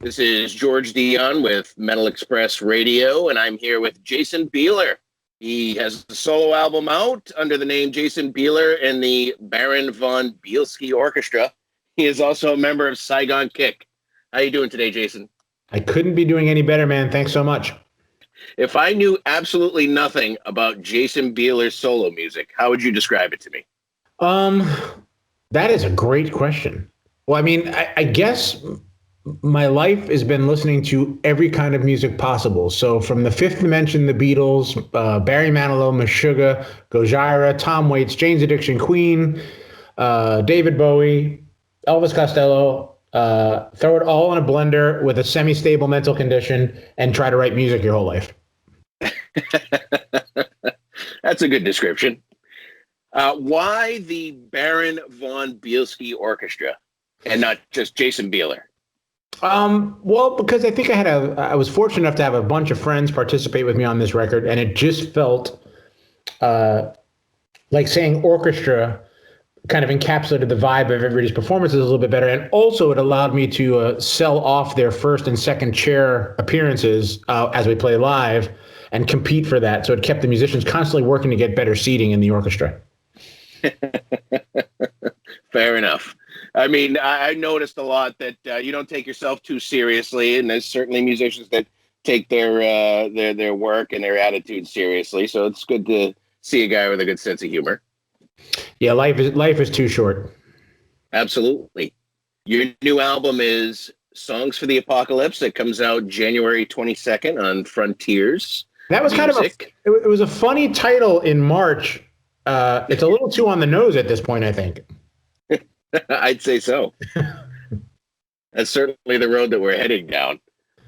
This is George Dionne with Metal Express Radio, and I'm here with Jason Bieler. He has a solo album out under the name Jason Bieler and the Baron von Bielski Orchestra. He is also a member of Saigon Kick. How you doing today, Jason? I couldn't be doing any better, man. Thanks so much. If I knew absolutely nothing about Jason Bieler's solo music, how would you describe it to me? That is a great question. Well, I mean, I guess my life has been listening to every kind of music possible. So from the Fifth Dimension, the Beatles, Barry Manilow, Meshuggah, Gojira, Tom Waits, Jane's Addiction, Queen, David Bowie, Elvis Costello, throw it all in a blender with a semi-stable mental condition and try to write music your whole life. That's a good description. Why the Baron von Bielski Orchestra and not just Jason Bieler? Well, because I think I was fortunate enough to have a bunch of friends participate with me on this record, and it just felt like saying orchestra kind of encapsulated the vibe of everybody's performances a little bit better. And also it allowed me to sell off their first and second chair appearances as we play live and compete for that. So it kept the musicians constantly working to get better seating in the orchestra. Fair enough. I mean, I noticed a lot that you don't take yourself too seriously, and there's certainly musicians that take their work and their attitude seriously. So it's good to see a guy with a good sense of humor. Yeah, life is too short. Absolutely. Your new album is Songs for the Apocalypse. It comes out January 22nd on Frontiers. That was Music. it was a funny title in March. It's a little too on the nose at this point, I think. I'd say so. That's certainly the road that we're heading down.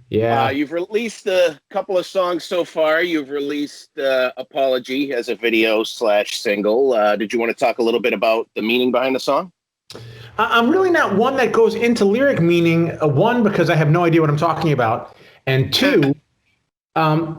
Yeah. You've released a couple of songs so far. You've released Apology as a video/single. Did you want to talk a little bit about the meaning behind the song? I'm really not one that goes into lyric meaning. One, because I have no idea what I'm talking about. And two,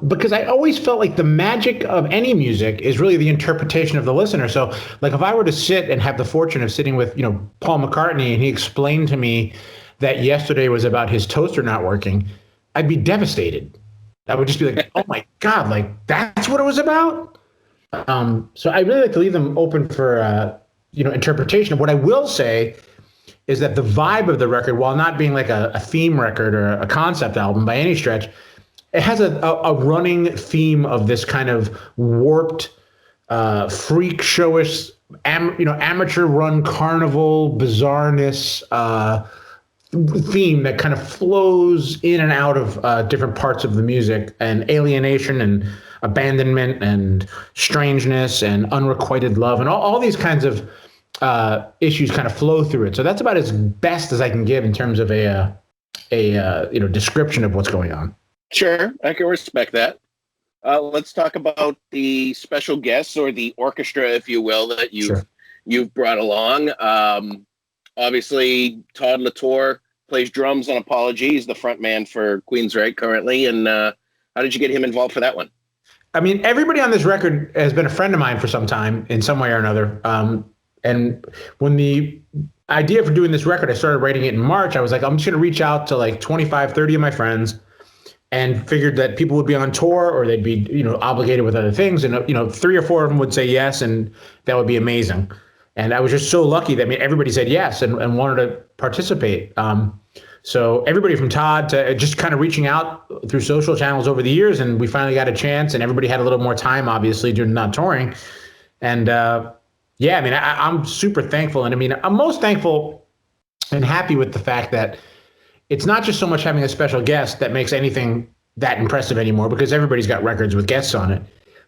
because I always felt like the magic of any music is really the interpretation of the listener. So like if I were to sit and have the fortune of sitting with, Paul McCartney, and he explained to me that Yesterday was about his toaster not working, I'd be devastated. I would just be like, oh my God, like that's what it was about. So I really like to leave them open for, interpretation. What I will say is that the vibe of the record, while not being like a theme record or a concept album by any stretch, it has a running theme of this kind of warped, freak showish, amateur run carnival bizarreness theme that kind of flows in and out of different parts of the music, and alienation and abandonment and strangeness and unrequited love and all these kinds of issues kind of flow through it. So that's about as best as I can give in terms of a description of what's going on. Sure, I can respect that. Let's talk about the special guests, or the orchestra, if you will, that you've brought along. Obviously, Todd Latour plays drums on Apology. He's the front man for Queensryche currently. And how did you get him involved for that one? I mean, everybody on this record has been a friend of mine for some time in some way or another. And when the idea for doing this record, I started writing it in March, I was like, I'm just going to reach out to like 25, 30 of my friends, and figured that people would be on tour or they'd be, obligated with other things. And, 3 or 4 of them would say yes, and that would be amazing. And I was just so lucky that everybody said yes and wanted to participate. So everybody from Todd to just kind of reaching out through social channels over the years, and we finally got a chance, and everybody had a little more time, obviously, due to not touring. And I'm super thankful. And I'm most thankful and happy with the fact that it's not just so much having a special guest that makes anything that impressive anymore, because everybody's got records with guests on it.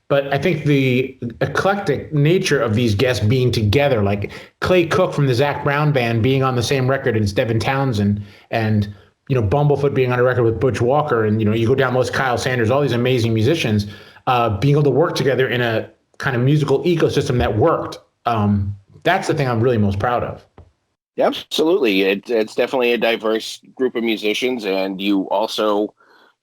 But I think the eclectic nature of these guests being together, like Clay Cook from the Zac Brown Band being on the same record as Devin Townsend, and Bumblefoot being on a record with Butch Walker, and you go down the list, Kyle Sanders, all these amazing musicians, being able to work together in a kind of musical ecosystem that worked. That's the thing I'm really most proud of. Absolutely. It's definitely a diverse group of musicians, and you also,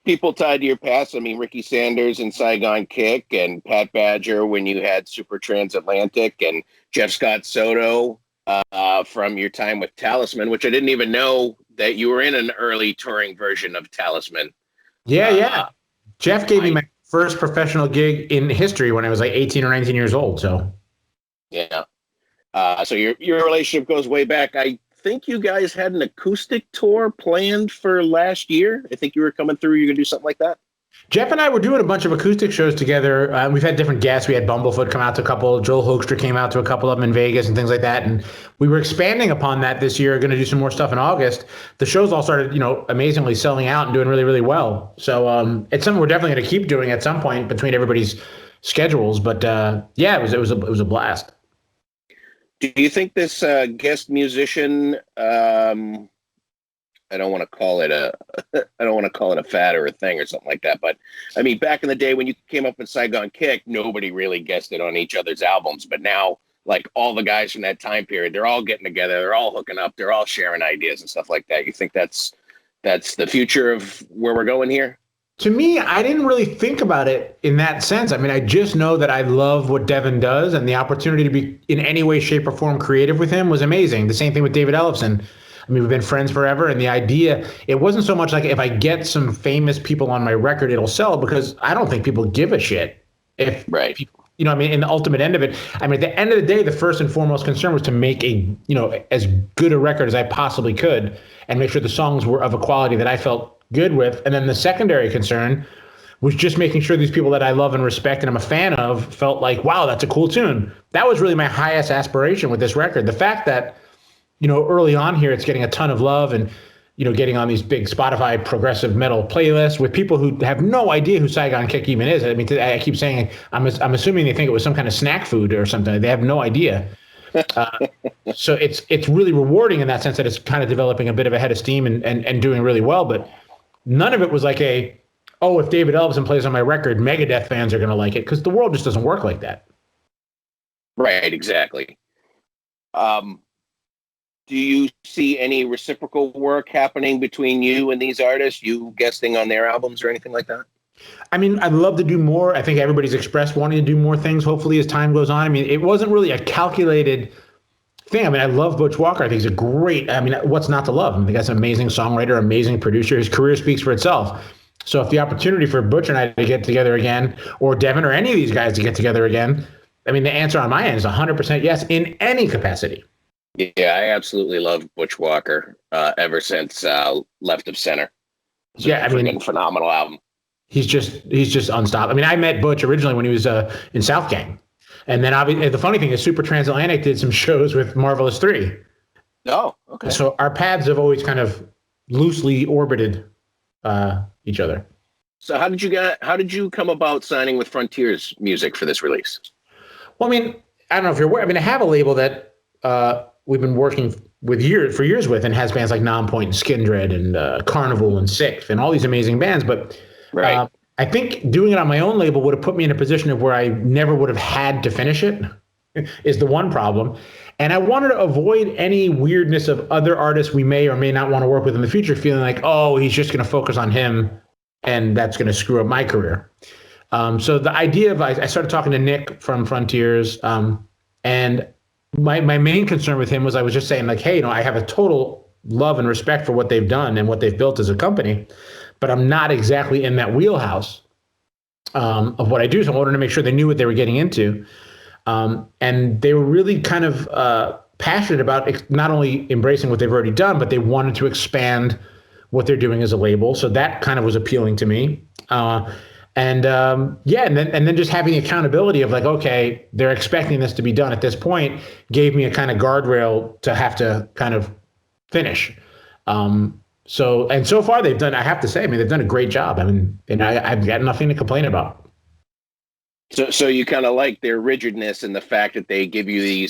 people tied to your past. I mean, Ricky Sanders and Saigon Kick, and Pat Badger when you had Super Transatlantic, and Jeff Scott Soto from your time with Talisman, which I didn't even know that you were in an early touring version of Talisman. Yeah. Jeff gave me my first professional gig in history when I was like 18 or 19 years old. So yeah. So your relationship goes way back. I think you guys had an acoustic tour planned for last year. I think you were coming through. You're gonna do something like that. Jeff and I were doing a bunch of acoustic shows together. We've had different guests. We had Bumblefoot come out to a couple. Joel Hoekstra came out to a couple of them in Vegas and things like that. And we were expanding upon that this year. Going to do some more stuff in August. The shows all started, amazingly selling out and doing really, really well. So it's something we're definitely going to keep doing at some point between everybody's schedules. But yeah, it was a blast. Do you think this guest musician? I don't want to call it a fad or a thing or something like that. But I mean, back in the day when you came up in Saigon Kick, nobody really guested on each other's albums. But now, like all the guys from that time period, they're all getting together, they're all hooking up, they're all sharing ideas and stuff like that. You think that's the future of where we're going here? To me, I didn't really think about it in that sense. I mean, I just know that I love what Devin does, and the opportunity to be in any way, shape, or form creative with him was amazing. The same thing with David Ellefson. I mean, we've been friends forever, and the idea, it wasn't so much like if I get some famous people on my record, it'll sell, because I don't think people give a shit. If right. People, I mean, in the ultimate end of it, I mean, at the end of the day, the first and foremost concern was to make as good a record as I possibly could and make sure the songs were of a quality that I felt good with. And then the secondary concern was just making sure these people that I love and respect and I'm a fan of felt like, wow, that's a cool tune. That was really my highest aspiration with this record. The fact that, early on here, it's getting a ton of love and, getting on these big Spotify progressive metal playlists with people who have no idea who Saigon Kick even is. I mean, I keep saying, I'm assuming they think it was some kind of snack food or something. They have no idea. So it's really rewarding in that sense that it's kind of developing a bit of a head of steam and doing really well. But none of it was like if David Ellefson plays on my record, Megadeth fans are going to like it, because the world just doesn't work like that. Right, exactly. Do you see any reciprocal work happening between you and these artists, you guesting on their albums or anything like that? I mean, I'd love to do more. I think everybody's expressed wanting to do more things, hopefully, as time goes on. I mean, it wasn't really a calculated thing. I mean, I love Butch Walker. I think he's a great, what's not to love? I mean, the guy's an amazing songwriter, amazing producer. His career speaks for itself. So if the opportunity for Butch and I to get together again, or Devin or any of these guys to get together again, I mean, the answer on my end is 100% yes, in any capacity. Yeah, I absolutely love Butch Walker ever since Left of Center. Yeah, I mean, phenomenal album. He's just unstoppable. I mean, I met Butch originally when he was in South Gang, and then obviously the funny thing is, Super Transatlantic did some shows with Marvelous 3. Oh, okay. So our paths have always kind of loosely orbited each other. So how did you come about signing with Frontiers Music for this release? Well, I mean, I don't know if you're aware. I mean, I have a label that we've been working for years with, and has bands like Nonpoint and Skindred and Carnival and Sixth and all these amazing bands. But right. I think doing it on my own label would have put me in a position of where I never would have had to finish it, is the one problem. And I wanted to avoid any weirdness of other artists we may or may not want to work with in the future, feeling like, oh, he's just going to focus on him and that's going to screw up my career. So the idea of, I started talking to Nick from Frontiers, and my main concern with him was, I was just saying, like, hey, I have a total love and respect for what they've done and what they've built as a company, but I'm not exactly in that wheelhouse of what I do. So I wanted to make sure they knew what they were getting into. And they were really kind of passionate about not only embracing what they've already done, but they wanted to expand what they're doing as a label. So that kind of was appealing to me. And then just having the accountability of, like, okay, they're expecting this to be done at this point, gave me a kind of guardrail to have to kind of finish. So far they've done, I have to say, they've done a great job. I mean, and I've got nothing to complain about. So you kind of like their rigidness and the fact that they give you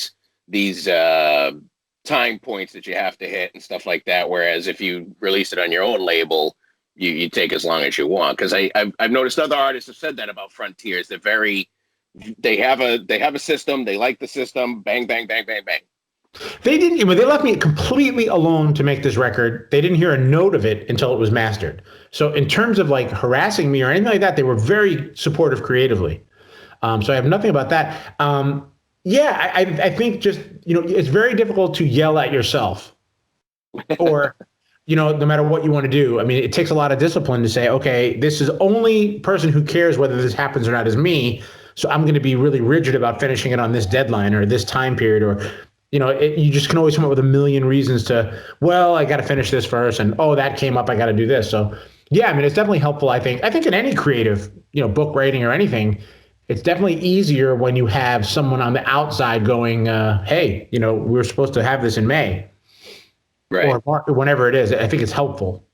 these time points that you have to hit and stuff like that. Whereas if you release it on your own label, you take as long as you want. Because I've noticed other artists have said that about Frontiers. They have a system. They like the system. Bang, bang, bang, bang, bang. They didn't. They left me completely alone to make this record. They didn't hear a note of it until it was mastered. So in terms of like harassing me or anything like that, they were very supportive creatively. So I have nothing about that. I think just, it's very difficult to yell at yourself or no matter what you want to do. I mean, it takes a lot of discipline to say, okay, this is only person who cares whether this happens or not is me. So I'm going to be really rigid about finishing it on this deadline or this time period, or, you just can always come up with a million reasons to, well, I got to finish this first. And, oh, that came up, I got to do this. So yeah, I mean, it's definitely helpful. I think in any creative, book writing or anything, it's definitely easier when you have someone on the outside going, hey, we're supposed to have this in May. Right. Or whenever it is. I think it's helpful.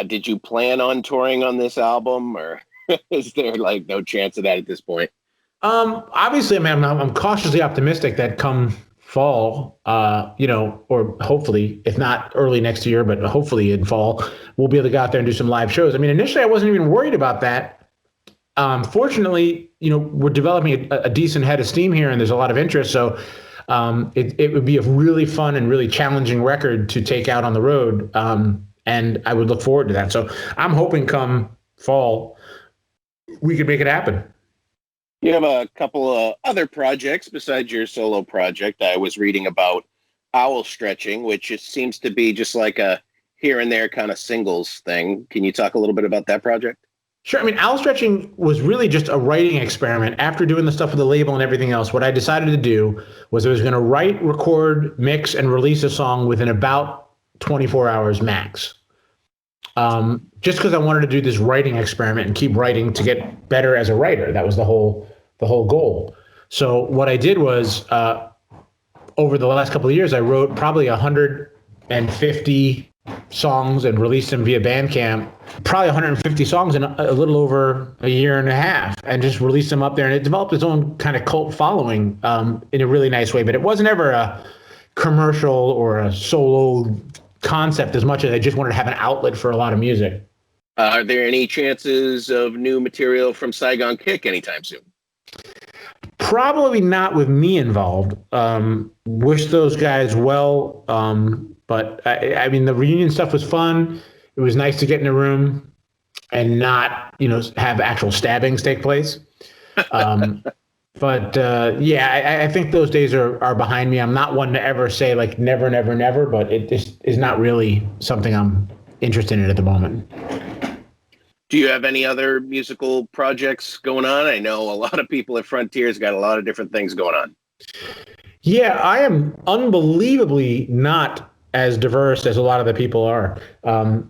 Did you plan on touring on this album, or is there like no chance of that at this point? Obviously, I mean, I'm cautiously optimistic that come fall, or hopefully, if not early next year, but hopefully in fall, we'll be able to go out there and do some live shows. I mean, initially, I wasn't even worried about that. Fortunately, we're developing a decent head of steam here, and there's a lot of interest. So it would be a really fun and really challenging record to take out on the road. And I would look forward to that. So I'm hoping come fall, we could make it happen. You have a couple of other projects besides your solo project. I was reading about Owl Stretching, which just seems to be just like a here and there kind of singles thing. Can you talk a little bit about that project? Sure. I mean, Owl Stretching was really just a writing experiment. After doing the stuff with the label and everything else, what I decided to do was I was going to write, record, mix, and release a song within about 24 hours max. Just because I wanted to do this writing experiment and keep writing to get better as a writer. That was the whole goal. So what I did was, over the last couple of years, I wrote probably 150 songs and released them via Bandcamp, probably 150 songs in a little over a year and a half, and just released them up there. And it developed its own kind of cult following in a really nice way. But it wasn't ever a commercial or a solo concept as much as I just wanted to have an outlet for a lot of music. Are there any chances of new material from Saigon Kick anytime soon? Probably not with me involved. Wish those guys well. But I mean, the reunion stuff was fun. It was nice to get in a room and not, have actual stabbings take place. But I think those days are behind me. I'm not one to ever say like never, never, never, but it just is not really something I'm interested in at the moment. Do you have any other musical projects going on? I know a lot of people at Frontier's got a lot of different things going on. Yeah, I am unbelievably not as diverse as a lot of the people are. I'm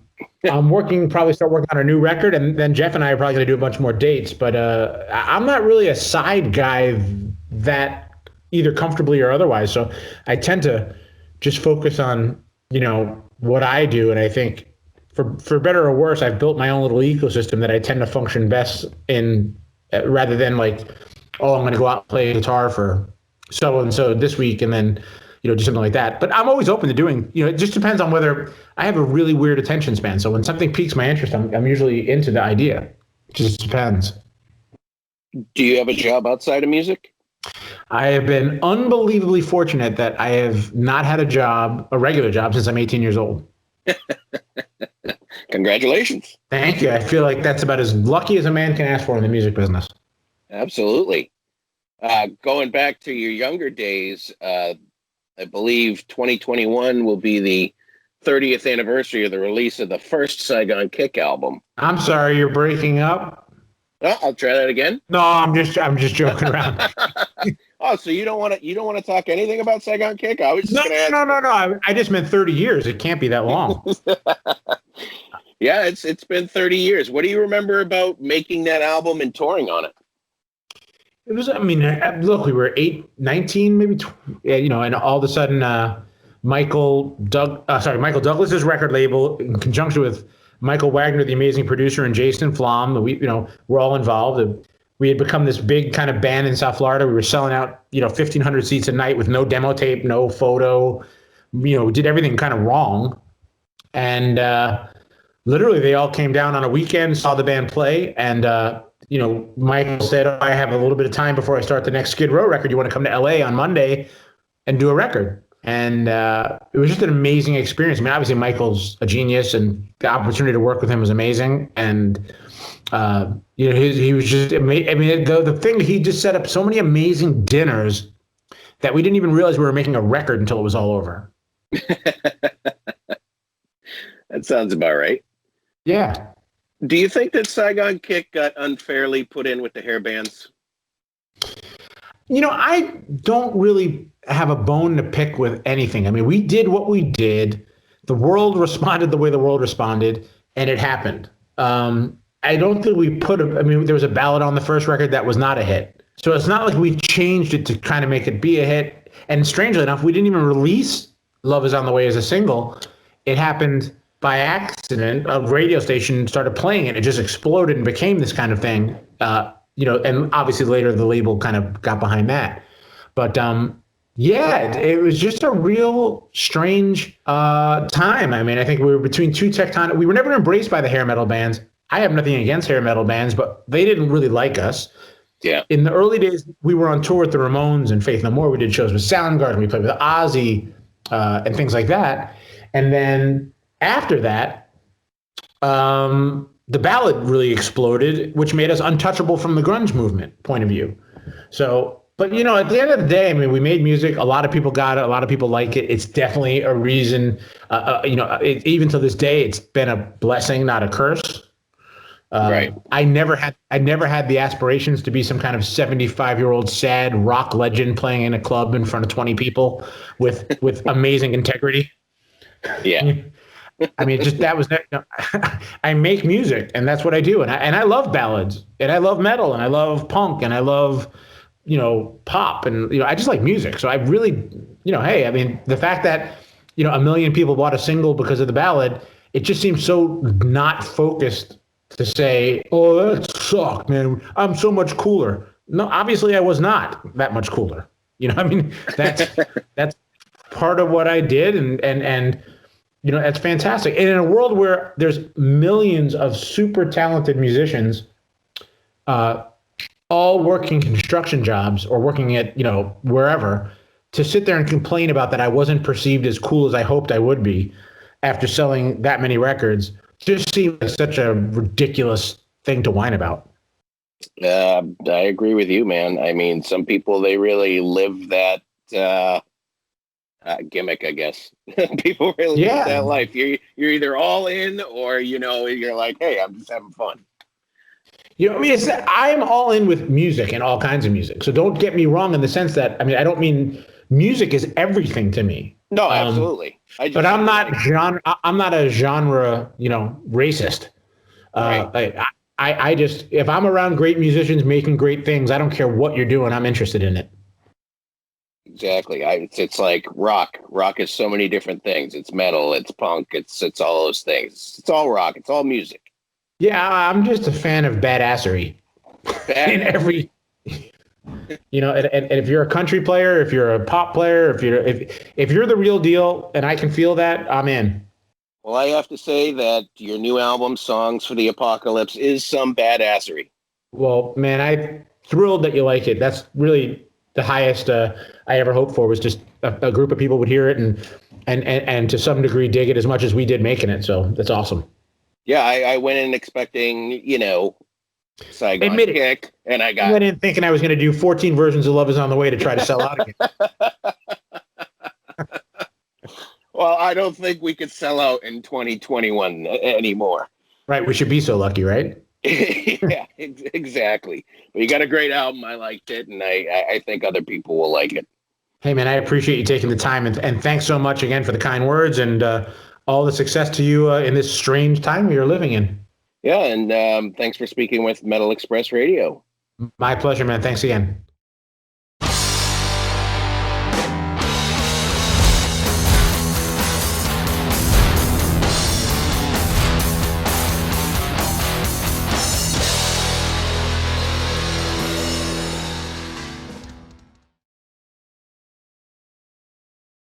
probably start working on a new record, and then Jeff and I are probably going to do a bunch more dates. But I'm not really a side guy that either comfortably or otherwise. So I tend to just focus on, what I do. And I think for better or worse, I've built my own little ecosystem that I tend to function best in, rather than like, oh, I'm going to go out and play guitar for so-and-so this week and then, do something like that. But I'm always open to doing, it just depends on whether I have a really weird attention span. So when something piques my interest, I'm usually into the idea. It just depends. Do you have a job outside of music? I have been unbelievably fortunate that I have not had a regular job since I'm 18 years old. Congratulations. Thank you. I feel like that's about as lucky as a man can ask for in the music business. Absolutely. Going back to your younger days, I believe 2021 will be the 30th anniversary of the release of the first Saigon Kick album. I'm sorry, you're breaking up. Oh, I'll try that again. No, I'm just joking around. Oh, so you don't want to talk anything about Saigon Kick? I was just no. I just meant 30 years. It can't be that long. Yeah, it's been 30 years. What do you remember about making that album and touring on it? It was, look, we were 19, maybe, and all of a sudden, Michael Douglas's record label, in conjunction with Michael Wagner, the amazing producer, and Jason Flom, we're all involved. We had become this big kind of band in South Florida. We were selling out, 1,500 seats a night with no demo tape, no photo. We did everything kind of wrong. And literally, they all came down on a weekend, saw the band play, and Michael said, oh, I have a little bit of time before I start the next Skid Row record. You want to come to LA on Monday and do a record? And it was just an amazing experience. I mean, obviously Michael's a genius, and the opportunity to work with him was amazing. And he was just amazing. I mean, the thing, he just set up so many amazing dinners that we didn't even realize we were making a record until it was all over. That sounds about right. Yeah. Do you think that Saigon Kick got unfairly put in with the hair bands? I don't really have a bone to pick with anything. I mean, we did what we did. The world responded the way the world responded, and it happened. I don't think we there was a ballad on the first record that was not a hit. So it's not like we changed it to kind of make it be a hit. And strangely enough, we didn't even release Love Is on the Way as a single. It happened by accident. A radio station started playing it. It just exploded and became this kind of thing. And obviously later the label kind of got behind that. But yeah, it was just a real strange time. I mean, I think we were between two tectonic. We were never embraced by the hair metal bands. I have nothing against hair metal bands, but they didn't really like us. Yeah. In the early days, we were on tour with the Ramones and Faith No More. We did shows with Soundgarden. We played with Ozzy and things like that. And then after that, the ballad really exploded, which made us untouchable from the grunge movement point of view. So, but at the end of the day, I mean, we made music. A lot of people got it. A lot of people like it. It's definitely a reason. Even to this day, it's been a blessing, not a curse. Right. I never had the aspirations to be some kind of 75-year-old sad rock legend playing in a club in front of 20 people with amazing integrity. Yeah. I mean, I make music, and that's what I do. And I love ballads, and I love metal, and I love punk, and I love, pop, and, I just like music. So I really, hey, I mean, the fact that, a million people bought a single because of the ballad, it just seems so not focused to say, oh, that sucked, man. I'm so much cooler. No, obviously I was not that much cooler. I mean, that's part of what I did. And that's fantastic. And in a world where there's millions of super talented musicians, all working construction jobs or working at, wherever, to sit there and complain about that I wasn't perceived as cool as I hoped I would be after selling that many records just seems like such a ridiculous thing to whine about. I agree with you, man. I mean, some people, they really live that gimmick, I guess. People really live that life. You're either all in or, you're like, hey, I'm just having fun. I mean, I'm all in with music and all kinds of music. So don't get me wrong in the sense that, I mean, I don't mean music is everything to me. No, absolutely. But I'm not a genre, racist. Right. I just, if I'm around great musicians making great things, I don't care what you're doing. I'm interested in it. Exactly. It's like rock. Rock is so many different things. It's metal. It's punk. It's all those things. It's all rock. It's all music. Yeah, I'm just a fan of badassery. In every. And if you're a country player, if you're a pop player, if you're the real deal, and I can feel that, I'm in. Well, I have to say that your new album, Songs for the Apocalypse, is some badassery. Well, man, I'm thrilled that you like it. That's really the highest I ever hoped for, was just a group of people would hear it and to some degree dig it as much as we did making it. So that's awesome. Yeah, I went in expecting, Saigon Kick, and I went in thinking I was going to do 14 versions of Love Is on the Way to try to sell out again. Well, I don't think we could sell out in 2021 anymore. Right, we should be so lucky, right? Yeah, exactly. But you got a great album. I liked it, and I think other people will like it. Hey, man, I appreciate you taking the time, and thanks so much again for the kind words, and all the success to you in this strange time you're living in. Yeah, and thanks for speaking with Metal Express Radio. My pleasure, man. Thanks again.